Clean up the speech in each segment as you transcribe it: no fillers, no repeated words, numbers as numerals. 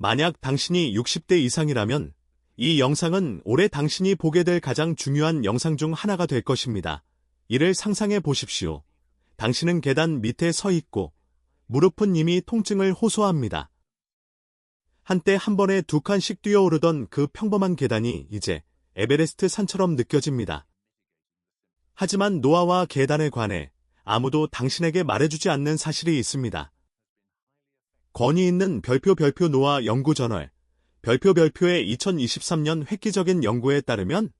만약 당신이 60대 이상이라면 이 영상은 올해 당신이 보게 될 가장 중요한 영상 중 하나가 될 것입니다. 이를 상상해 보십시오. 당신은 계단 밑에 서 있고 무릎은 이미 통증을 호소합니다. 한때 한 번에 2칸씩 뛰어오르던 그 평범한 계단이 이제 에베레스트 산처럼 느껴집니다. 하지만 노화와 계단에 관해 아무도 당신에게 말해주지 않는 사실이 있습니다. 권위 있는 별표 노화 연구저널 별표의 2023년 획기적인 연구에 따르면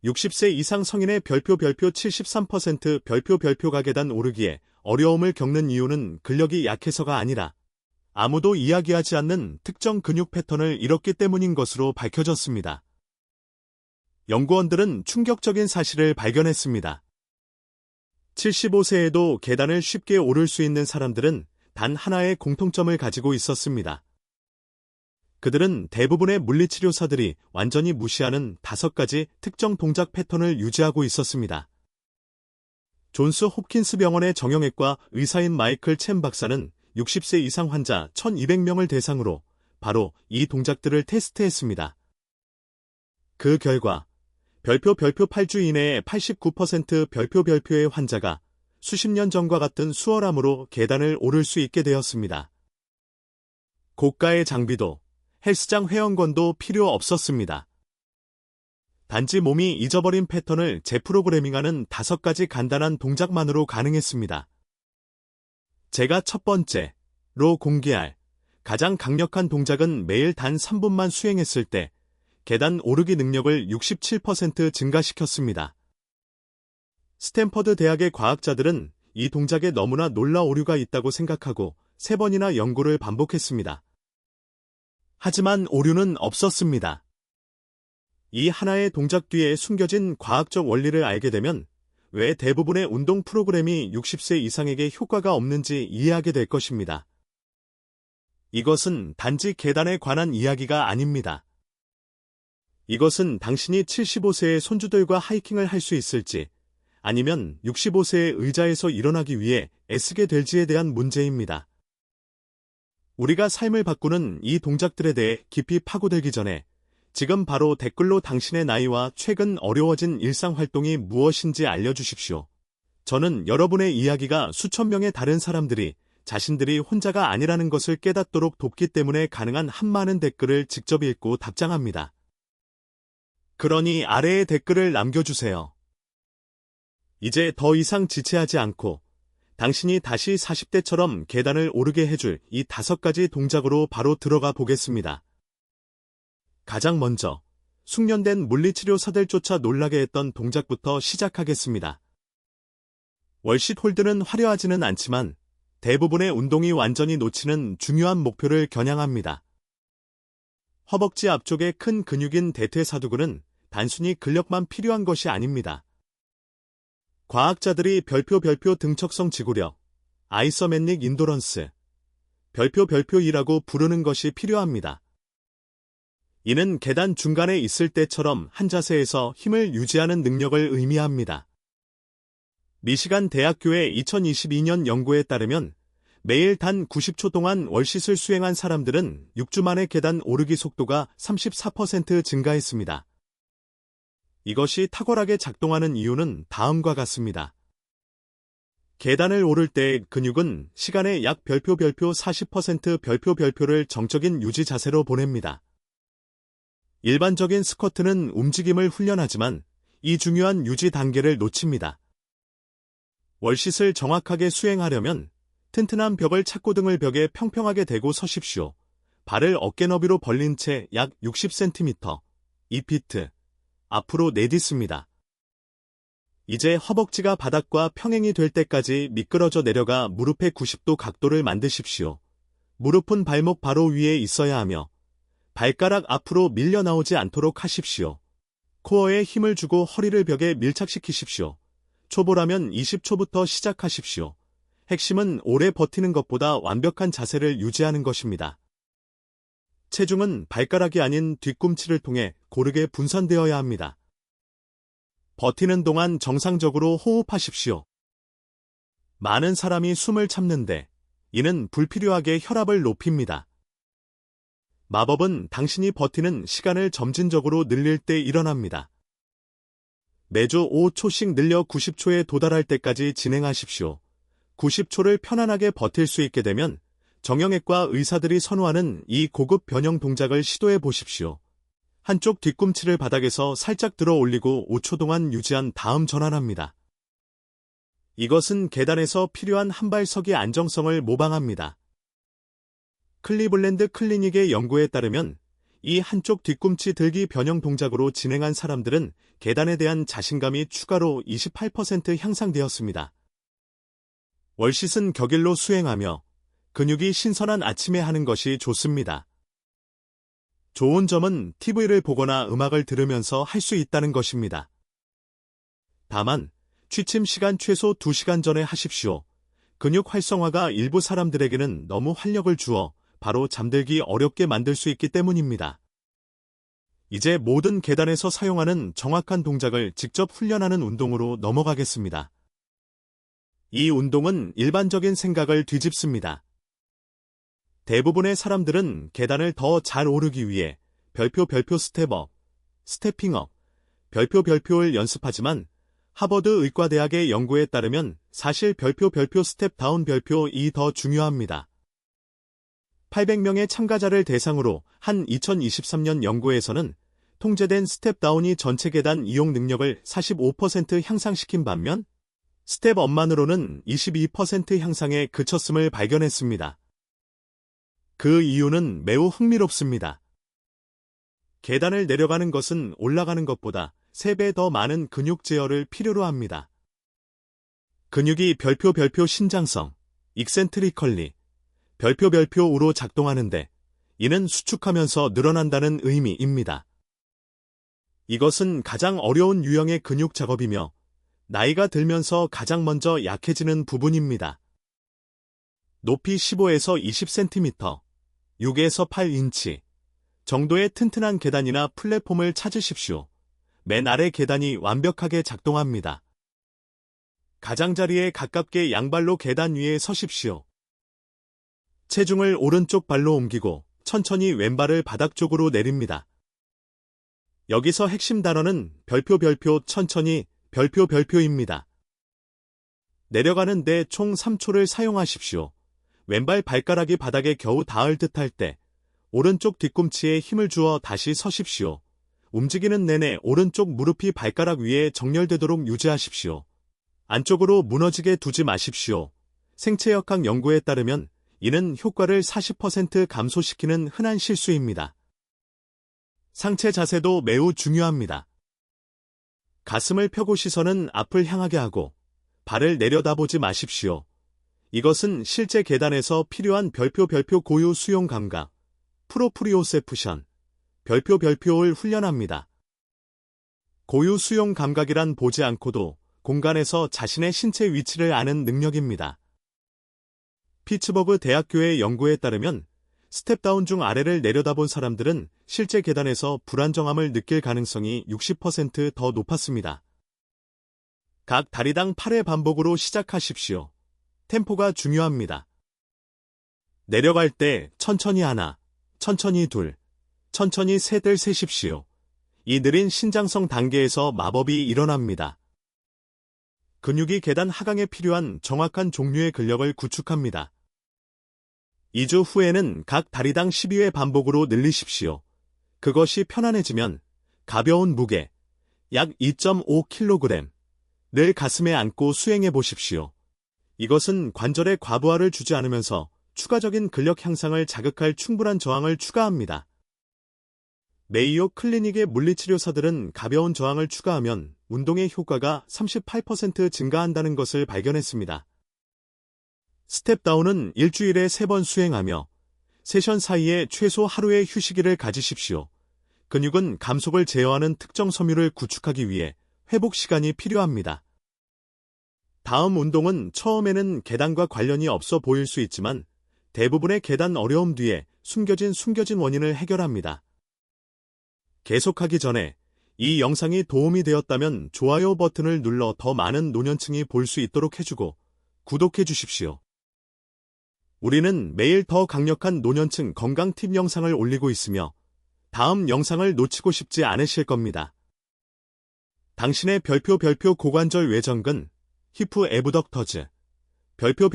60세 이상 성인의 별표 73% 별표가 계단 오르기에 어려움을 겪는 이유는 근력이 약해서가 아니라 아무도 이야기하지 않는 특정 근육 패턴을 잃었기 때문인 것으로 밝혀졌습니다. 연구원들은 충격적인 사실을 발견했습니다. 75세에도 계단을 쉽게 오를 수 있는 사람들은 단 하나의 공통점을 가지고 있었습니다. 그들은 대부분의 물리치료사들이 완전히 무시하는 5가지 특정 동작 패턴을 유지하고 있었습니다. 존스 홉킨스 병원의 정형외과 의사인 마이클 첸 박사는 60세 이상 환자 1200명을 대상으로 바로 이 동작들을 테스트했습니다. 그 결과 별표 8주 이내에 89% 별표의 환자가 수십 년 전과 같은 수월함으로 계단을 오를 수 있게 되었습니다. 고가의 장비도 헬스장 회원권도 필요 없었습니다. 단지 몸이 잊어버린 패턴을 재프로그래밍하는 5가지 간단한 동작만으로 가능했습니다. 제가 첫 번째로 공개할 가장 강력한 동작은 매일 단 3분만 수행했을 때 계단 오르기 능력을 67% 증가시켰습니다. 스탠퍼드 대학의 과학자들은 이 동작에 너무나 놀라운 오류가 있다고 생각하고 3번이나 연구를 반복했습니다. 하지만 오류는 없었습니다. 이 하나의 동작 뒤에 숨겨진 과학적 원리를 알게 되면 왜 대부분의 운동 프로그램이 60세 이상에게 효과가 없는지 이해하게 될 것입니다. 이것은 단지 계단에 관한 이야기가 아닙니다. 이것은 당신이 75세의 손주들과 하이킹을 할 수 있을지 아니면 65세의 의자에서 일어나기 위해 애쓰게 될지에 대한 문제입니다. 우리가 삶을 바꾸는 이 동작들에 대해 깊이 파고들기 전에 지금 바로 댓글로 당신의 나이와 최근 어려워진 일상활동이 무엇인지 알려주십시오. 저는 여러분의 이야기가 수천 명의 다른 사람들이 자신들이 혼자가 아니라는 것을 깨닫도록 돕기 때문에 가능한 한 많은 댓글을 직접 읽고 답장합니다. 그러니 아래에 댓글을 남겨주세요. 이제 더 이상 지체하지 않고 당신이 다시 40대처럼 계단을 오르게 해줄 이 5가지 동작으로 바로 들어가 보겠습니다. 가장 먼저 숙련된 물리치료사들조차 놀라게 했던 동작부터 시작하겠습니다. 월싯 홀드는 화려하지는 않지만 대부분의 운동이 완전히 놓치는 중요한 목표를 겨냥합니다. 허벅지 앞쪽의 큰 근육인 대퇴사두근은 단순히 근력만 필요한 것이 아닙니다. 과학자들이 별표 등척성 지구력, 아이서맨릭 인도런스, 별표 2라고 부르는 것이 필요합니다. 이는 계단 중간에 있을 때처럼 한 자세에서 힘을 유지하는 능력을 의미합니다. 미시간 대학교의 2022년 연구에 따르면 매일 단 90초 동안 월싯을 수행한 사람들은 6주 만에 계단 오르기 속도가 34% 증가했습니다. 이것이 탁월하게 작동하는 이유는 다음과 같습니다. 계단을 오를 때의 근육은 시간에 약 별표 40% 별표를 정적인 유지 자세로 보냅니다. 일반적인 스쿼트는 움직임을 훈련하지만 이 중요한 유지 단계를 놓칩니다. 월싯을 정확하게 수행하려면 튼튼한 벽을 찾고 등을 벽에 평평하게 대고 서십시오. 발을 어깨 너비로 벌린 채 약 60cm, 2피트, 앞으로 내딛습니다. 이제 허벅지가 바닥과 평행이 될 때까지 미끄러져 내려가 무릎의 90도 각도를 만드십시오. 무릎은 발목 바로 위에 있어야 하며 발가락 앞으로 밀려 나오지 않도록 하십시오. 코어에 힘을 주고 허리를 벽에 밀착시키십시오. 초보라면 20초부터 시작하십시오. 핵심은 오래 버티는 것보다 완벽한 자세를 유지하는 것입니다. 체중은 발가락이 아닌 뒤꿈치를 통해 고르게 분산되어야 합니다. 버티는 동안 정상적으로 호흡하십시오. 많은 사람이 숨을 참는데 이는 불필요하게 혈압을 높입니다. 마법은 당신이 버티는 시간을 점진적으로 늘릴 때 일어납니다. 매주 5초씩 늘려 90초에 도달할 때까지 진행하십시오. 90초를 편안하게 버틸 수 있게 되면 정형외과 의사들이 선호하는 이 고급 변형 동작을 시도해 보십시오. 한쪽 뒤꿈치를 바닥에서 살짝 들어 올리고 5초 동안 유지한 다음 전환합니다. 이것은 계단에서 필요한 한발서기 안정성을 모방합니다. 클리블랜드 클리닉의 연구에 따르면 이 한쪽 뒤꿈치 들기 변형 동작으로 진행한 사람들은 계단에 대한 자신감이 추가로 28% 향상되었습니다. 월싯은 격일로 수행하며 근육이 신선한 아침에 하는 것이 좋습니다. 좋은 점은 TV를 보거나 음악을 들으면서 할 수 있다는 것입니다. 다만 취침 시간 최소 2시간 전에 하십시오. 근육 활성화가 일부 사람들에게는 너무 활력을 주어 바로 잠들기 어렵게 만들 수 있기 때문입니다. 이제 모든 계단에서 사용하는 정확한 동작을 직접 훈련하는 운동으로 넘어가겠습니다. 이 운동은 일반적인 생각을 뒤집습니다. 대부분의 사람들은 계단을 더 잘 오르기 위해 별표 스텝업, 스태핑업, 별표를 연습하지만 하버드 의과대학의 연구에 따르면 사실 별표 스텝 다운 별표이 더 중요합니다. 800명의 참가자를 대상으로 한 2023년 연구에서는 통제된 스텝 다운이 전체 계단 이용 능력을 45% 향상시킨 반면 스텝업만으로는 22% 향상에 그쳤음을 발견했습니다. 그 이유는 매우 흥미롭습니다. 계단을 내려가는 것은 올라가는 것보다 3배 더 많은 근육 제어를 필요로 합니다. 근육이 별표 신장성, 익센트리컬리, 별표우로 작동하는데 이는 수축하면서 늘어난다는 의미입니다. 이것은 가장 어려운 유형의 근육 작업이며 나이가 들면서 가장 먼저 약해지는 부분입니다. 높이 15에서 20cm, 6에서 8인치 정도의 튼튼한 계단이나 플랫폼을 찾으십시오. 맨 아래 계단이 완벽하게 작동합니다. 가장자리에 가깝게 양발로 계단 위에 서십시오. 체중을 오른쪽 발로 옮기고 천천히 왼발을 바닥 쪽으로 내립니다. 여기서 핵심 단어는 별표 천천히 별표입니다. 내려가는 데 총 3초를 사용하십시오. 왼발 발가락이 바닥에 겨우 닿을 듯할 때 오른쪽 뒤꿈치에 힘을 주어 다시 서십시오. 움직이는 내내 오른쪽 무릎이 발가락 위에 정렬되도록 유지하십시오. 안쪽으로 무너지게 두지 마십시오. 생체역학 연구에 따르면 이는 효과를 40% 감소시키는 흔한 실수입니다. 상체 자세도 매우 중요합니다. 가슴을 펴고 시선은 앞을 향하게 하고 발을 내려다보지 마십시오. 이것은 실제 계단에서 필요한 별표 고유 수용 감각, 프로프리오세프션, 별표를 훈련합니다. 고유 수용 감각이란 보지 않고도 공간에서 자신의 신체 위치를 아는 능력입니다. 피츠버그 대학교의 연구에 따르면 스텝다운 중 아래를 내려다본 사람들은 실제 계단에서 불안정함을 느낄 가능성이 60% 더 높았습니다. 각 다리당 8회 반복으로 시작하십시오. 템포가 중요합니다. 내려갈 때 천천히 하나, 천천히 둘, 천천히 셋을 세십시오. 이 느린 신장성 단계에서 마법이 일어납니다. 근육이 계단 하강에 필요한 정확한 종류의 근력을 구축합니다. 2주 후에는 각 다리당 12회 반복으로 늘리십시오. 그것이 편안해지면 가벼운 무게, 약 2.5kg를 가슴에 안고 수행해 보십시오. 이것은 관절에 과부하를 주지 않으면서 추가적인 근력 향상을 자극할 충분한 저항을 추가합니다. 메이오 클리닉의 물리치료사들은 가벼운 저항을 추가하면 운동의 효과가 38% 증가한다는 것을 발견했습니다. 스텝다운은 일주일에 3번 수행하며 세션 사이에 최소 하루의 휴식일을 가지십시오. 근육은 감속을 제어하는 특정 섬유를 구축하기 위해 회복 시간이 필요합니다. 다음 운동은 처음에는 계단과 관련이 없어 보일 수 있지만 대부분의 계단 어려움 뒤에 숨겨진 원인을 해결합니다. 계속하기 전에 이 영상이 도움이 되었다면 좋아요 버튼을 눌러 더 많은 노년층이 볼 수 있도록 해주고 구독해 주십시오. 우리는 매일 더 강력한 노년층 건강 팁 영상을 올리고 있으며 다음 영상을 놓치고 싶지 않으실 겁니다. 당신의 별표 고관절 외전근, 히프 애브덕터즈, 별표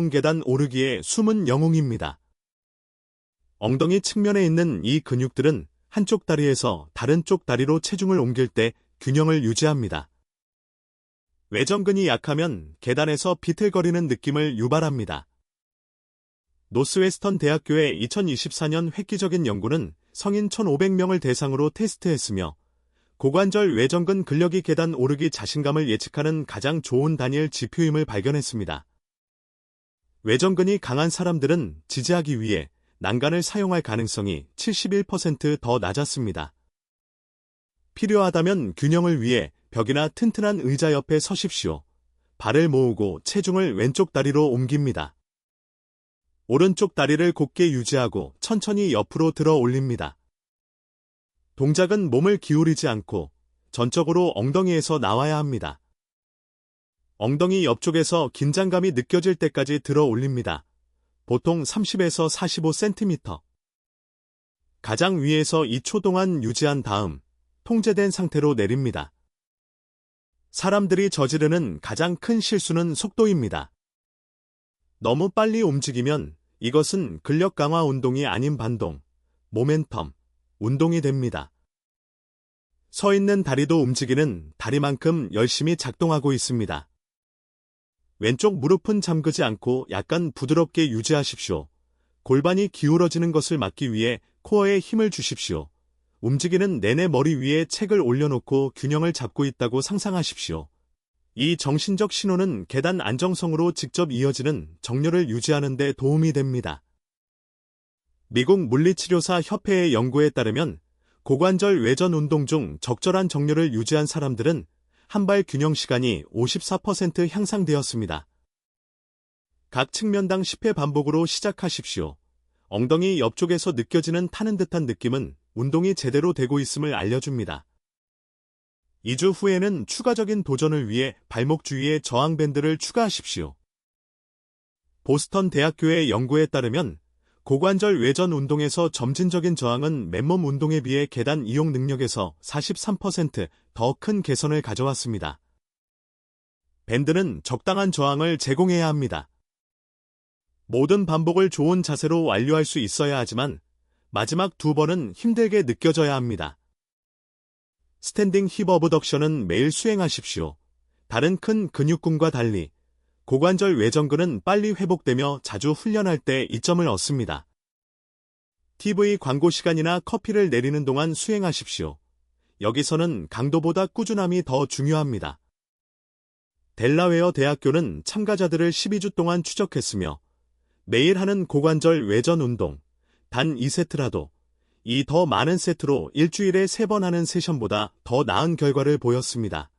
계단 오르기의 숨은 영웅입니다. 엉덩이 측면에 있는 이 근육들은 한쪽 다리에서 다른 쪽 다리로 체중을 옮길 때 균형을 유지합니다. 외전근이 약하면 계단에서 비틀거리는 느낌을 유발합니다. 노스웨스턴 대학교의 2024년 획기적인 연구는 성인 1,500명을 대상으로 테스트했으며 고관절 외전근 근력이 계단 오르기 자신감을 예측하는 가장 좋은 단일 지표임을 발견했습니다. 외전근이 강한 사람들은 지지하기 위해 난간을 사용할 가능성이 71% 더 낮았습니다. 필요하다면 균형을 위해 벽이나 튼튼한 의자 옆에 서십시오. 발을 모으고 체중을 왼쪽 다리로 옮깁니다. 오른쪽 다리를 곧게 유지하고 천천히 옆으로 들어 올립니다. 동작은 몸을 기울이지 않고 전적으로 엉덩이에서 나와야 합니다. 엉덩이 옆쪽에서 긴장감이 느껴질 때까지 들어 올립니다. 보통 30에서 45cm. 가장 위에서 2초 동안 유지한 다음 통제된 상태로 내립니다. 사람들이 저지르는 가장 큰 실수는 속도입니다. 너무 빨리 움직이면 이것은 근력 강화 운동이 아닌 반동, 모멘텀, 운동이 됩니다. 서 있는 다리도 움직이는 다리만큼 열심히 작동하고 있습니다. 왼쪽 무릎은 잠그지 않고 약간 부드럽게 유지하십시오. 골반이 기울어지는 것을 막기 위해 코어에 힘을 주십시오. 움직이는 내내 머리 위에 책을 올려놓고 균형을 잡고 있다고 상상하십시오. 이 정신적 신호는 계단 안정성으로 직접 이어지는 정렬을 유지하는 데 도움이 됩니다. 미국 물리치료사 협회의 연구에 따르면 고관절 외전 운동 중 적절한 정렬을 유지한 사람들은 한발 균형 시간이 54% 향상되었습니다. 각 측면당 10회 반복으로 시작하십시오. 엉덩이 옆쪽에서 느껴지는 타는 듯한 느낌은 운동이 제대로 되고 있음을 알려줍니다. 2주 후에는 추가적인 도전을 위해 발목 주위에 저항밴드를 추가하십시오. 보스턴 대학교의 연구에 따르면 고관절 외전 운동에서 점진적인 저항은 맨몸 운동에 비해 계단 이용 능력에서 43% 더 큰 개선을 가져왔습니다. 밴드는 적당한 저항을 제공해야 합니다. 모든 반복을 좋은 자세로 완료할 수 있어야 하지만 마지막 2번은 힘들게 느껴져야 합니다. 스탠딩 힙 어브덕션은 매일 수행하십시오. 다른 큰 근육군과 달리 고관절 외전근은 빨리 회복되며 자주 훈련할 때 이점을 얻습니다. TV 광고 시간이나 커피를 내리는 동안 수행하십시오. 여기서는 강도보다 꾸준함이 더 중요합니다. 델라웨어 대학교는 참가자들을 12주 동안 추적했으며 매일 하는 고관절 외전 운동, 단 2세트라도 이 더 많은 세트로 일주일에 3번 하는 세션보다 더 나은 결과를 보였습니다.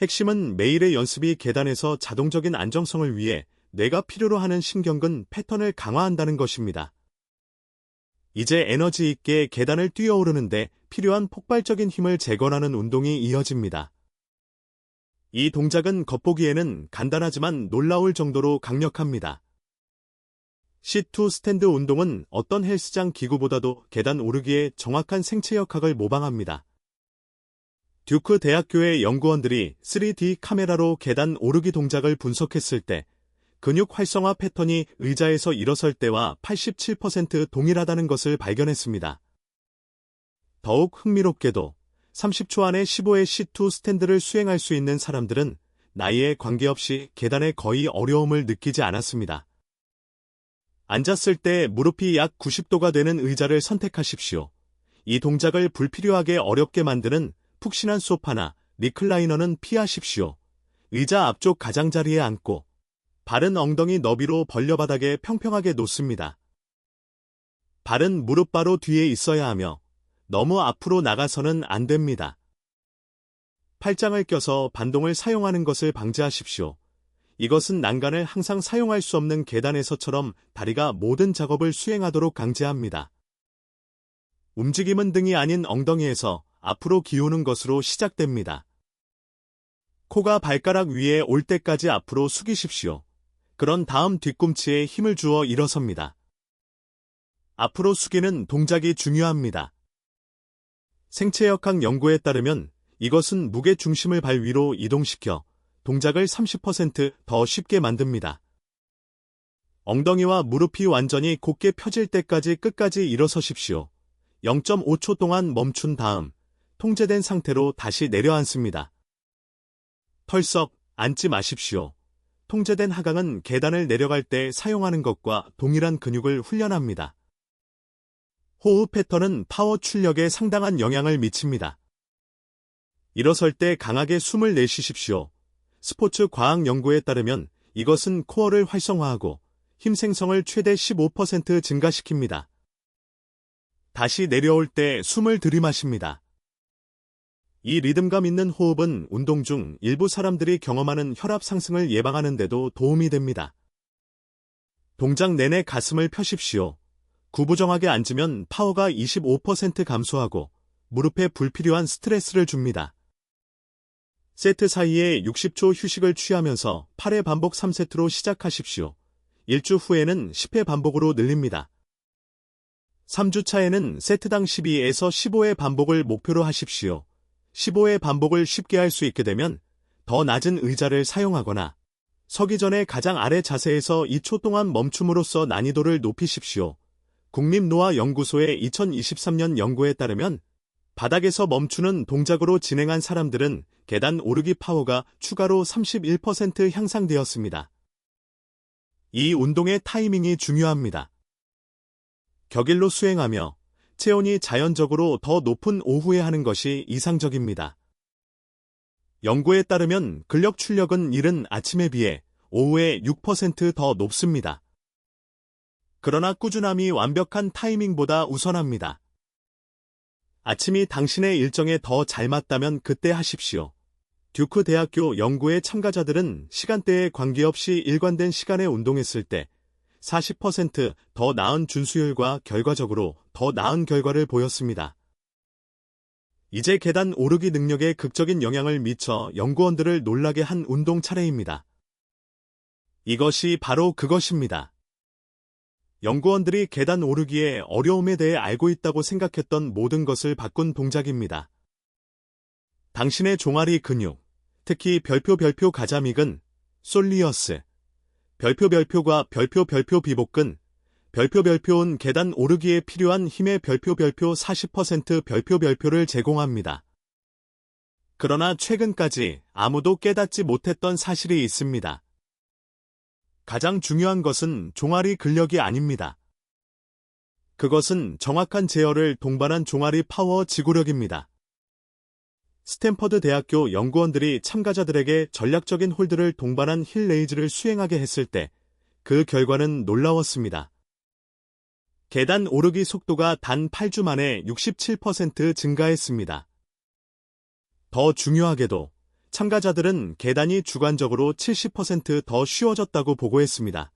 핵심은 매일의 연습이 계단에서 자동적인 안정성을 위해 뇌가 필요로 하는 신경근 패턴을 강화한다는 것입니다. 이제 에너지 있게 계단을 뛰어오르는데 필요한 폭발적인 힘을 재건하는 운동이 이어집니다. 이 동작은 겉보기에는 간단하지만 놀라울 정도로 강력합니다. C2 스탠드 운동은 어떤 헬스장 기구보다도 계단 오르기의 정확한 생체역학을 모방합니다. 듀크 대학교의 연구원들이 3D 카메라로 계단 오르기 동작을 분석했을 때 근육 활성화 패턴이 의자에서 일어설 때와 87% 동일하다는 것을 발견했습니다. 더욱 흥미롭게도 30초 안에 15의 C2 스탠드를 수행할 수 있는 사람들은 나이에 관계없이 계단에 거의 어려움을 느끼지 않았습니다. 앉았을 때 무릎이 약 90도가 되는 의자를 선택하십시오. 이 동작을 불필요하게 어렵게 만드는 푹신한 소파나 리클라이너는 피하십시오. 의자 앞쪽 가장자리에 앉고 발은 엉덩이 너비로 벌려 바닥에 평평하게 놓습니다. 발은 무릎 바로 뒤에 있어야 하며 너무 앞으로 나가서는 안 됩니다. 팔짱을 껴서 반동을 사용하는 것을 방지하십시오. 이것은 난간을 항상 사용할 수 없는 계단에서처럼 다리가 모든 작업을 수행하도록 강제합니다. 움직임은 등이 아닌 엉덩이에서 앞으로 기우는 것으로 시작됩니다. 코가 발가락 위에 올 때까지 앞으로 숙이십시오. 그런 다음 뒤꿈치에 힘을 주어 일어섭니다. 앞으로 숙이는 동작이 중요합니다. 생체역학 연구에 따르면 이것은 무게 중심을 발 위로 이동시켜 동작을 30% 더 쉽게 만듭니다. 엉덩이와 무릎이 완전히 곧게 펴질 때까지 끝까지 일어서십시오. 0.5초 동안 멈춘 다음 통제된 상태로 다시 내려앉습니다. 털썩 앉지 마십시오. 통제된 하강은 계단을 내려갈 때 사용하는 것과 동일한 근육을 훈련합니다. 호흡 패턴은 파워 출력에 상당한 영향을 미칩니다. 일어설 때 강하게 숨을 내쉬십시오. 스포츠 과학 연구에 따르면 이것은 코어를 활성화하고 힘 생성을 최대 15% 증가시킵니다. 다시 내려올 때 숨을 들이마십니다. 이 리듬감 있는 호흡은 운동 중 일부 사람들이 경험하는 혈압 상승을 예방하는 데도 도움이 됩니다. 동작 내내 가슴을 펴십시오. 구부정하게 앉으면 파워가 25% 감소하고 무릎에 불필요한 스트레스를 줍니다. 세트 사이에 60초 휴식을 취하면서 8회 반복 3세트로 시작하십시오. 1주 후에는 10회 반복으로 늘립니다. 3주 차에는 세트당 12에서 15회 반복을 목표로 하십시오. 15회 반복을 쉽게 할 수 있게 되면 더 낮은 의자를 사용하거나 서기 전에 가장 아래 자세에서 2초 동안 멈춤으로써 난이도를 높이십시오. 국립노화연구소의 2023년 연구에 따르면 바닥에서 멈추는 동작으로 진행한 사람들은 계단 오르기 파워가 추가로 31% 향상되었습니다. 이 운동의 타이밍이 중요합니다. 격일로 수행하며 체온이 자연적으로 더 높은 오후에 하는 것이 이상적입니다. 연구에 따르면 근력 출력은 이른 아침에 비해 오후에 6% 더 높습니다. 그러나 꾸준함이 완벽한 타이밍보다 우선합니다. 아침이 당신의 일정에 더 잘 맞다면 그때 하십시오. 듀크 대학교 연구의 참가자들은 시간대에 관계없이 일관된 시간에 운동했을 때 40% 더 나은 준수율과 결과적으로 더 나은 결과를 보였습니다. 이제 계단 오르기 능력에 극적인 영향을 미쳐 연구원들을 놀라게 한 운동 차례입니다. 이것이 바로 그것입니다. 연구원들이 계단 오르기의 어려움에 대해 알고 있다고 생각했던 모든 것을 바꾼 동작입니다. 당신의 종아리 근육, 특히 별표 가자믹은 솔리어스, 별표과 별표 비복근, 별표은 계단 오르기에 필요한 힘의 별표 40% 별표를 제공합니다. 그러나 최근까지 아무도 깨닫지 못했던 사실이 있습니다. 가장 중요한 것은 종아리 근력이 아닙니다. 그것은 정확한 제어를 동반한 종아리 파워 지구력입니다. 스탠퍼드 대학교 연구원들이 참가자들에게 전략적인 홀드를 동반한 힐 레이즈를 수행하게 했을 때 그 결과는 놀라웠습니다. 계단 오르기 속도가 단 8주 만에 67% 증가했습니다. 더 중요하게도 참가자들은 계단이 주관적으로 70% 더 쉬워졌다고 보고했습니다.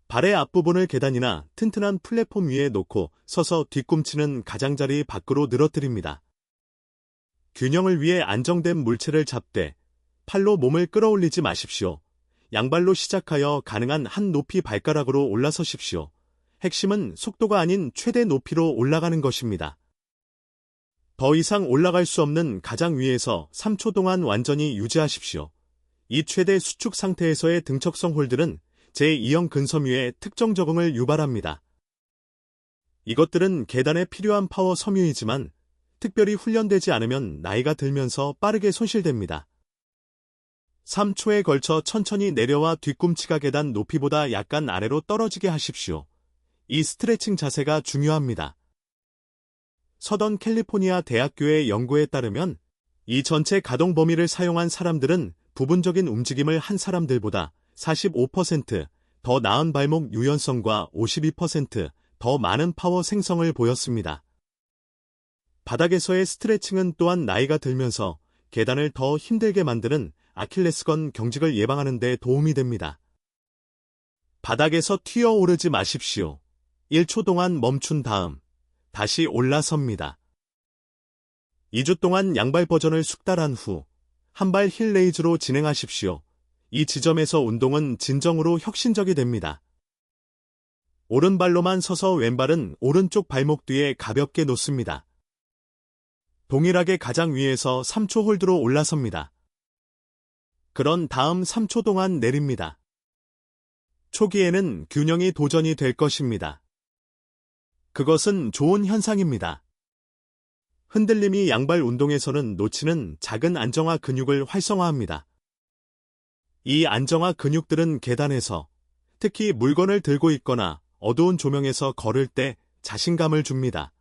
발의 앞부분을 계단이나 튼튼한 플랫폼 위에 놓고 서서 뒤꿈치는 가장자리 밖으로 늘어뜨립니다. 균형을 위해 안정된 물체를 잡되 팔로 몸을 끌어올리지 마십시오. 양발로 시작하여 가능한 한 높이 발가락으로 올라서십시오. 핵심은 속도가 아닌 최대 높이로 올라가는 것입니다. 더 이상 올라갈 수 없는 가장 위에서 3초 동안 완전히 유지하십시오. 이 최대 수축 상태에서의 등척성 홀드는 제2형 근섬유의 특정 적응을 유발합니다. 이것들은 계단에 필요한 파워 섬유이지만 특별히 훈련되지 않으면 나이가 들면서 빠르게 손실됩니다. 3초에 걸쳐 천천히 내려와 뒤꿈치가 계단 높이보다 약간 아래로 떨어지게 하십시오. 이 스트레칭 자세가 중요합니다. 서던 캘리포니아 대학교의 연구에 따르면 이 전체 가동 범위를 사용한 사람들은 부분적인 움직임을 한 사람들보다 45% 나은 발목 유연성과 52% 많은 파워 생성을 보였습니다. 바닥에서의 스트레칭은 또한 나이가 들면서 계단을 더 힘들게 만드는 아킬레스건 경직을 예방하는 데 도움이 됩니다. 바닥에서 튀어오르지 마십시오. 1초 동안 멈춘 다음 다시 올라섭니다. 2주 동안 양발 버전을 숙달한 후 한 발 힐 레이즈로 진행하십시오. 이 지점에서 운동은 진정으로 혁신적이 됩니다. 오른발로만 서서 왼발은 오른쪽 발목 뒤에 가볍게 놓습니다. 동일하게 가장 위에서 3초 홀드로 올라섭니다. 그런 다음 3초 동안 내립니다. 초기에는 균형이 도전이 될 것입니다. 그것은 좋은 현상입니다. 흔들림이 양발 운동에서는 놓치는 작은 안정화 근육을 활성화합니다. 이 안정화 근육들은 계단에서, 특히 물건을 들고 있거나 어두운 조명에서 걸을 때 자신감을 줍니다.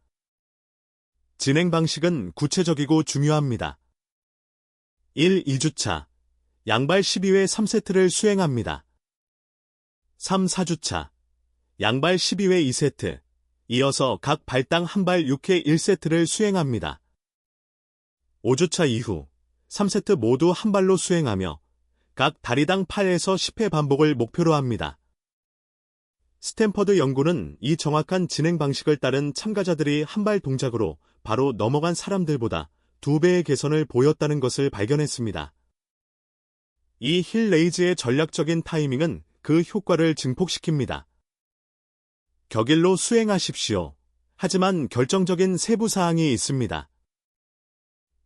진행 방식은 구체적이고 중요합니다. 1. 2주차 양발 12회 3세트를 수행합니다. 3. 4주차 양발 12회 2세트, 이어서 각 발당 한 발 6회 1세트를 수행합니다. 5주차 이후 3세트 모두 한 발로 수행하며 각 다리당 8에서 10회 반복을 목표로 합니다. 스탠퍼드 연구는 이 정확한 진행 방식을 따른 참가자들이 한 발 동작으로 바로 넘어간 사람들보다 2배의 개선을 보였다는 것을 발견했습니다. 이 힐 레이즈의 전략적인 타이밍은 그 효과를 증폭시킵니다. 격일로 수행하십시오. 하지만 결정적인 세부 사항이 있습니다.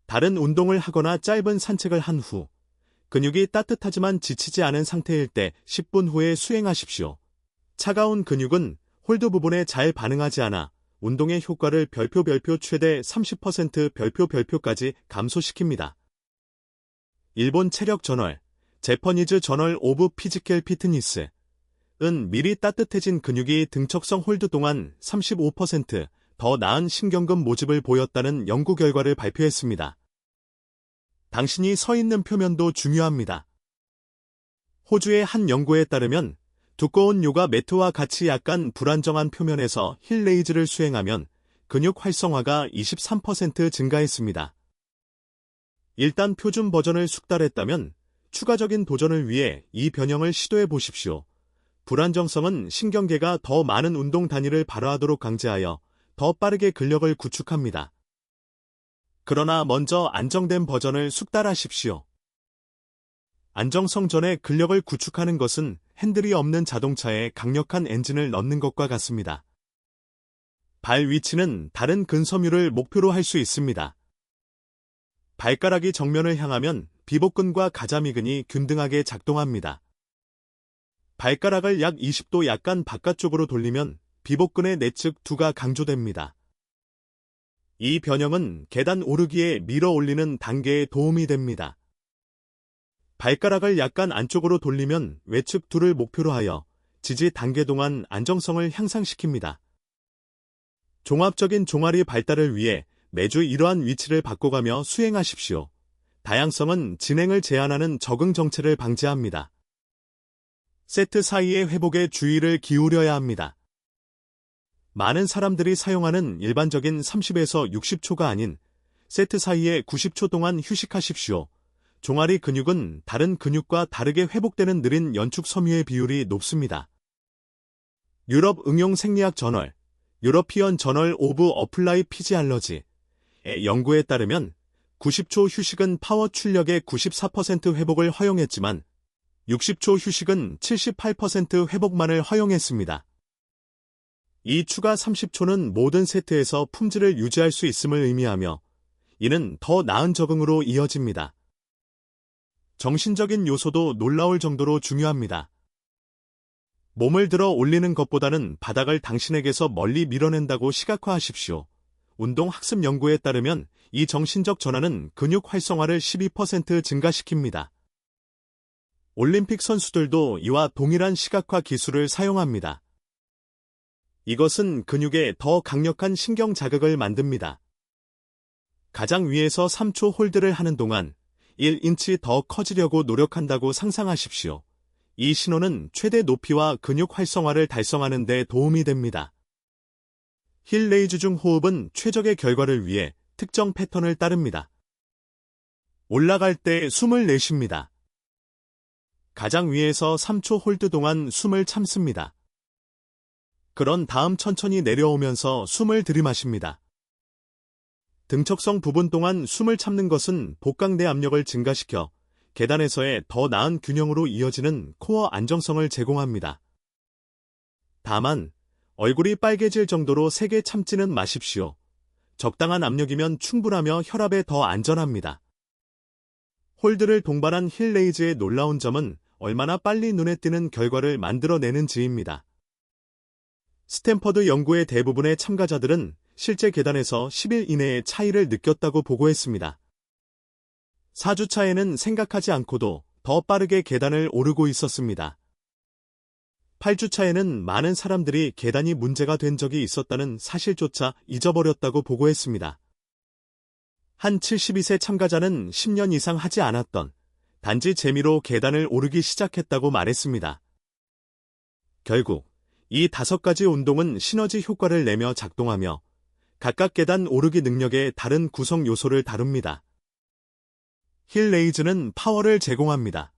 다른 운동을 하거나 짧은 산책을 한 후, 근육이 따뜻하지만 지치지 않은 상태일 때 10분 후에 수행하십시오. 차가운 근육은 홀드 부분에 잘 반응하지 않아 운동의 효과를 별표 최대 30% 별표까지 감소시킵니다. 일본 체력 저널, 재퍼니즈 저널 오브 피지컬 피트니스은 미리 따뜻해진 근육이 등척성 홀드 동안 35% 더 나은 신경근 모집을 보였다는 연구 결과를 발표했습니다. 당신이 서 있는 표면도 중요합니다. 호주의 한 연구에 따르면 두꺼운 요가 매트와 같이 약간 불안정한 표면에서 힐 레이즈를 수행하면 근육 활성화가 23% 증가했습니다. 일단 표준 버전을 숙달했다면 추가적인 도전을 위해 이 변형을 시도해 보십시오. 불안정성은 신경계가 더 많은 운동 단위를 발화하도록 강제하여 더 빠르게 근력을 구축합니다. 그러나 먼저 안정된 버전을 숙달하십시오. 안정성 전에 근력을 구축하는 것은 핸들이 없는 자동차에 강력한 엔진을 넣는 것과 같습니다. 발 위치는 다른 근섬유를 목표로 할 수 있습니다. 발가락이 정면을 향하면 비복근과 가자미근이 균등하게 작동합니다. 발가락을 약 20도 약간 바깥쪽으로 돌리면 비복근의 내측 두가 강조됩니다. 이 변형은 계단 오르기에 밀어 올리는 단계에 도움이 됩니다. 발가락을 약간 안쪽으로 돌리면 외측 두를 목표로 하여 지지 단계 동안 안정성을 향상시킵니다. 종합적인 종아리 발달을 위해 매주 이러한 위치를 바꿔가며 수행하십시오. 다양성은 진행을 제한하는 적응 정체를 방지합니다. 세트 사이의 회복에 주의를 기울여야 합니다. 많은 사람들이 사용하는 일반적인 30에서 60초가 아닌 세트 사이에 90초 동안 휴식하십시오. 종아리 근육은 다른 근육과 다르게 회복되는 느린 연축 섬유의 비율이 높습니다. 유럽 응용 생리학 저널, 유러피언 저널 오브 어플라이 피지알러지의 연구에 따르면 90초 휴식은 파워 출력의 94% 회복을 허용했지만 60초 휴식은 78% 회복만을 허용했습니다. 이 추가 30초는 모든 세트에서 품질을 유지할 수 있음을 의미하며 이는 더 나은 적응으로 이어집니다. 정신적인 요소도 놀라울 정도로 중요합니다. 몸을 들어 올리는 것보다는 바닥을 당신에게서 멀리 밀어낸다고 시각화하십시오. 운동학습 연구에 따르면 이 정신적 전환은 근육 활성화를 12% 증가시킵니다. 올림픽 선수들도 이와 동일한 시각화 기술을 사용합니다. 이것은 근육에 더 강력한 신경 자극을 만듭니다. 가장 위에서 3초 홀드를 하는 동안 1인치 더 커지려고 노력한다고 상상하십시오. 이 신호는 최대 높이와 근육 활성화를 달성하는 데 도움이 됩니다. 힐 레이즈 중 호흡은 최적의 결과를 위해 특정 패턴을 따릅니다. 올라갈 때 숨을 내쉽니다. 가장 위에서 3초 홀드 동안 숨을 참습니다. 그런 다음 천천히 내려오면서 숨을 들이마십니다. 등척성 부분 동안 숨을 참는 것은 복강내 압력을 증가시켜 계단에서의 더 나은 균형으로 이어지는 코어 안정성을 제공합니다. 다만 얼굴이 빨개질 정도로 세게 참지는 마십시오. 적당한 압력이면 충분하며 혈압에 더 안전합니다. 홀드를 동반한 힐레이즈의 놀라운 점은 얼마나 빨리 눈에 띄는 결과를 만들어내는지입니다. 스탠퍼드 연구의 대부분의 참가자들은 실제 계단에서 10일 이내의 차이를 느꼈다고 보고했습니다. 4주차에는 생각하지 않고도 더 빠르게 계단을 오르고 있었습니다. 8주차에는 많은 사람들이 계단이 문제가 된 적이 있었다는 사실조차 잊어버렸다고 보고했습니다. 한 72세 참가자는 10년 이상 하지 않았던 단지 재미로 계단을 오르기 시작했다고 말했습니다. 결국 이 5가지 운동은 시너지 효과를 내며 작동하며 각각 계단 오르기 능력의 다른 구성 요소를 다룹니다. 힐레이즈는 파워를 제공합니다.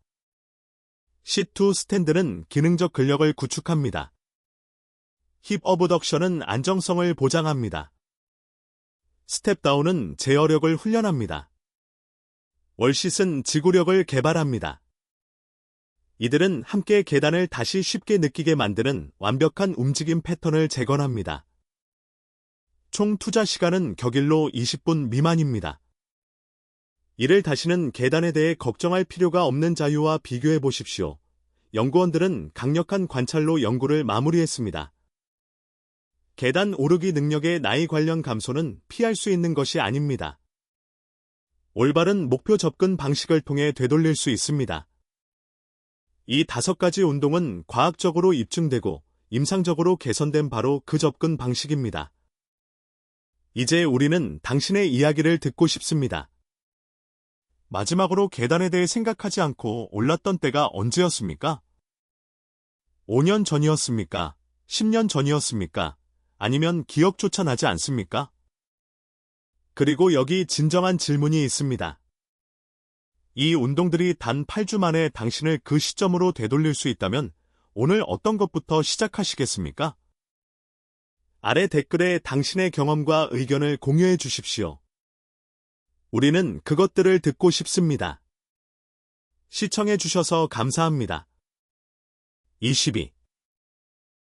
시트 스탠드는 기능적 근력을 구축합니다. 힙 어브덕션은 안정성을 보장합니다. 스텝다운은 제어력을 훈련합니다. 월싯은 지구력을 개발합니다. 이들은 함께 계단을 다시 쉽게 느끼게 만드는 완벽한 움직임 패턴을 재건합니다. 총 투자 시간은 격일로 20분 미만입니다. 이를 다시는 계단에 대해 걱정할 필요가 없는 자유와 비교해 보십시오. 연구원들은 강력한 관찰로 연구를 마무리했습니다. 계단 오르기 능력의 나이 관련 감소는 피할 수 있는 것이 아닙니다. 올바른 목표 접근 방식을 통해 되돌릴 수 있습니다. 이 5가지 운동은 과학적으로 입증되고 임상적으로 개선된 바로 그 접근 방식입니다. 이제 우리는 당신의 이야기를 듣고 싶습니다. 마지막으로 계단에 대해 생각하지 않고 올랐던 때가 언제였습니까? 5년 전이었습니까? 10년 전이었습니까? 아니면 기억조차 나지 않습니까? 그리고 여기 진정한 질문이 있습니다. 이 운동들이 단 8주 만에 당신을 그 시점으로 되돌릴 수 있다면 오늘 어떤 것부터 시작하시겠습니까? 아래 댓글에 당신의 경험과 의견을 공유해 주십시오. 우리는 그것들을 듣고 싶습니다. 시청해 주셔서 감사합니다. 22.